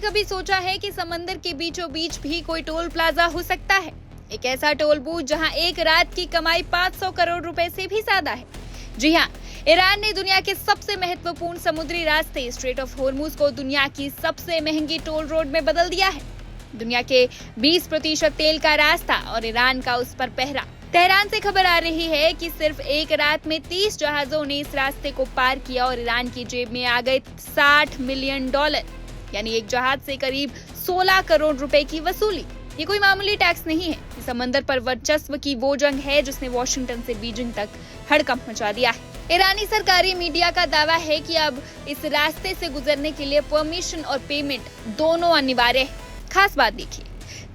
कभी सोचा है कि समंदर के बीचों बीच भी कोई टोल प्लाजा हो सकता है? एक ऐसा टोल बूथ जहां एक रात की कमाई 500 करोड़ रुपए से भी ज्यादा है। जी हां, ईरान ने दुनिया के सबसे महत्वपूर्ण समुद्री रास्ते स्ट्रेट ऑफ होर्मुज को दुनिया की सबसे महंगी टोल रोड में बदल दिया है। दुनिया के 20% तेल का रास्ता और ईरान का उस पर पहरा। तेहरान से खबर आ रही है कि सिर्फ एक रात में 30 जहाजों ने इस रास्ते को पार किया और ईरान की जेब में आ गए $60 मिलियन, यानी एक जहाज से करीब 16 करोड़ रुपए की वसूली। ये कोई मामूली टैक्स नहीं है। समंदर पर वर्चस्व की वो जंग है जिसने वॉशिंगटन से बीजिंग तक हड़कंप मचा दिया है। ईरानी सरकारी मीडिया का दावा है कि अब इस रास्ते से गुजरने के लिए परमिशन और पेमेंट दोनों अनिवार्य है। खास बात देखिए,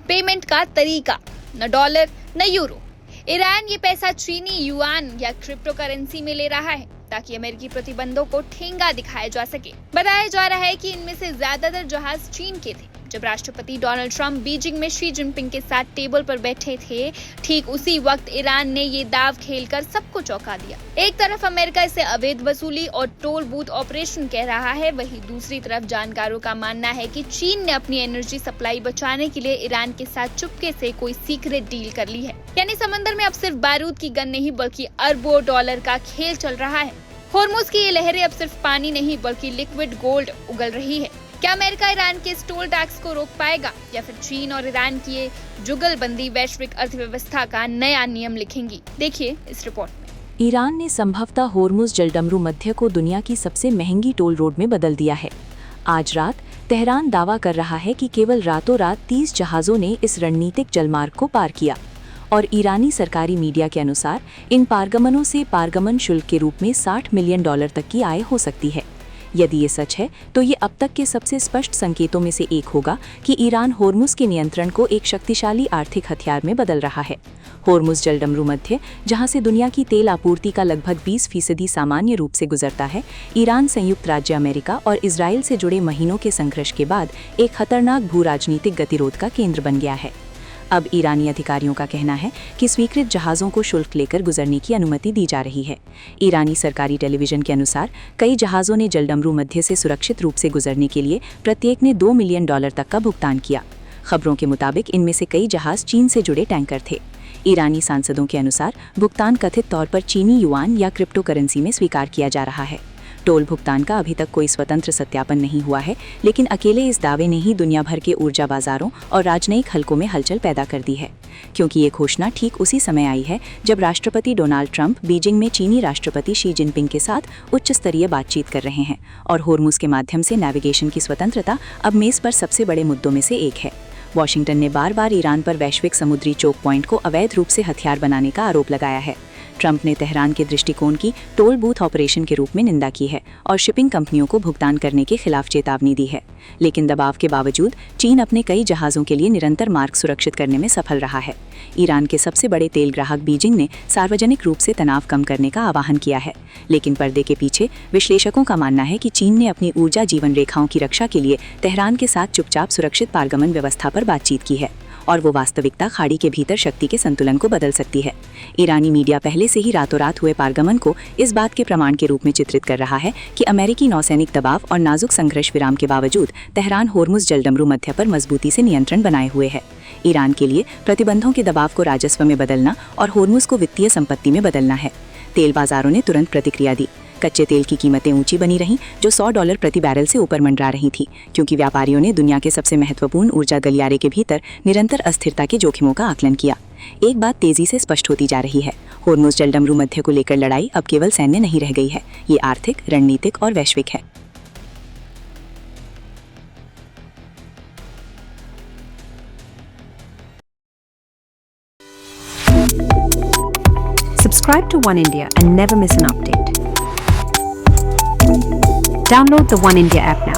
पेमेंट का तरीका, न डॉलर न यूरो। ईरान ये पैसा चीनी युआन या क्रिप्टो करेंसी में ले रहा है ताकि अमेरिकी प्रतिबंधों को ठेंगा दिखाया जा सके। बताया जा रहा है कि इनमें से ज्यादातर जहाज चीन के थे। जब राष्ट्रपति डोनाल्ड ट्रंप बीजिंग में शी जिनपिंग के साथ टेबल पर बैठे थे, ठीक उसी वक्त ईरान ने ये दाव खेलकर सबको चौंका दिया। एक तरफ अमेरिका इसे अवैध वसूली और टोल बूथ ऑपरेशन कह रहा है, वहीं दूसरी तरफ जानकारों का मानना है कि चीन ने अपनी एनर्जी सप्लाई बचाने के लिए ईरान के साथ चुपके से कोई सीक्रेट डील कर ली है। यानी समंदर में अब सिर्फ बारूद की गन नहीं बल्कि अरबों डॉलर का खेल चल रहा है। होर्मुज की ये लहरें अब सिर्फ पानी नहीं बल्कि लिक्विड गोल्ड उगल रही है। क्या अमेरिका ईरान के इस टोल टैक्स को रोक पाएगा या फिर चीन और ईरान की ये जुगलबंदी वैश्विक अर्थव्यवस्था का नया नियम लिखेंगी? देखिए इस रिपोर्ट में। ईरान ने संभवतः होर्मुज जलडमरू मध्य को दुनिया की सबसे महंगी टोल रोड में बदल दिया है। आज रात तेहरान दावा कर रहा है कि केवल रातों रात 30 जहाजों ने इस रणनीतिक जलमार्ग को पार किया और ईरानी सरकारी मीडिया के अनुसार इन पारगमनों से पारगमन शुल्क के रूप में $60 मिलियन तक की आय हो सकती है। यदि ये सच है तो ये अब तक के सबसे स्पष्ट संकेतों में से एक होगा कि ईरान होर्मुज के नियंत्रण को एक शक्तिशाली आर्थिक हथियार में बदल रहा है। होर्मुज जलडमरू मध्य, जहां से दुनिया की तेल आपूर्ति का लगभग 20% सामान्य रूप से गुजरता है, ईरान, संयुक्त राज्य अमेरिका और इजराइल से जुड़े महीनों के संघर्ष के बाद एक खतरनाक भू राजनीतिक गतिरोध का केंद्र बन गया है। अब ईरानी अधिकारियों का कहना है कि स्वीकृत जहाज़ों को शुल्क लेकर गुजरने की अनुमति दी जा रही है। ईरानी सरकारी टेलीविजन के अनुसार कई जहाज़ों ने जलडमरू मध्य से सुरक्षित रूप से गुजरने के लिए प्रत्येक ने $2 मिलियन तक का भुगतान किया। खबरों के मुताबिक इनमें से कई जहाज़ चीन से जुड़े टैंकर थे। ईरानी सांसदों के अनुसार भुगतान कथित तौर पर चीनी युआन या क्रिप्टो करेंसी में स्वीकार किया जा रहा है। टोल भुगतान का अभी तक कोई स्वतंत्र सत्यापन नहीं हुआ है, लेकिन अकेले इस दावे ने ही दुनिया भर के ऊर्जा बाजारों और राजनयिक हलकों में हलचल पैदा कर दी है, क्योंकि ये घोषणा ठीक उसी समय आई है जब राष्ट्रपति डोनाल्ड ट्रंप बीजिंग में चीनी राष्ट्रपति शी जिनपिंग के साथ उच्च स्तरीय बातचीत कर रहे हैं और होर्मुज के माध्यम से नेविगेशन की स्वतंत्रता अब मेज पर सबसे बड़े मुद्दों में से एक है। वॉशिंगटन ने बार बार ईरान पर वैश्विक समुद्री चोक पॉइंट को अवैध रूप से हथियार बनाने का आरोप लगाया है। ट्रंप ने तेहरान के दृष्टिकोण की टोल बूथ ऑपरेशन के रूप में निंदा की है और शिपिंग कंपनियों को भुगतान करने के खिलाफ चेतावनी दी है, लेकिन दबाव के बावजूद चीन अपने कई जहाज़ों के लिए निरंतर मार्ग सुरक्षित करने में सफल रहा है। ईरान के सबसे बड़े तेल ग्राहक बीजिंग ने सार्वजनिक रूप से तनाव कम करने का आह्वान किया है, लेकिन पर्दे के पीछे विश्लेषकों का मानना है कि चीन ने अपनी ऊर्जा जीवन रेखाओं की रक्षा के लिए तेहरान के साथ चुपचाप सुरक्षित पारगमन व्यवस्था पर बातचीत की है और वो वास्तविकता खाड़ी के भीतर शक्ति के संतुलन को बदल सकती है। ईरानी मीडिया पहले से ही रातों रात हुए पारगमन को इस बात के प्रमाण के रूप में चित्रित कर रहा है कि अमेरिकी नौसैनिक दबाव और नाजुक संघर्ष विराम के बावजूद तेहरान होर्मुज जलडमरू मध्य पर मजबूती से नियंत्रण बनाए हुए है। ईरान के लिए प्रतिबंधों के दबाव को राजस्व में बदलना और होर्मुज को वित्तीय संपत्ति में बदलना है। तेल बाजारों ने तुरंत प्रतिक्रिया दी। कच्चे तेल की कीमतें ऊंची बनी रहीं, जो $100 प्रति बैरल से ऊपर मंडरा रही थी, क्योंकि व्यापारियों ने दुनिया के सबसे महत्वपूर्ण ऊर्जा गलियारे के भीतर निरंतर अस्थिरता के जोखिमों का आकलन किया। एक बात तेजी से स्पष्ट होती जा रही है, होर्मुज जलडमरू मध्य को लेकर लड़ाई अब केवल सैन्य नहीं रह गई है, ये आर्थिक, रणनीतिक और वैश्विक है। Subscribe to One India and never miss an update. Download the One India app now.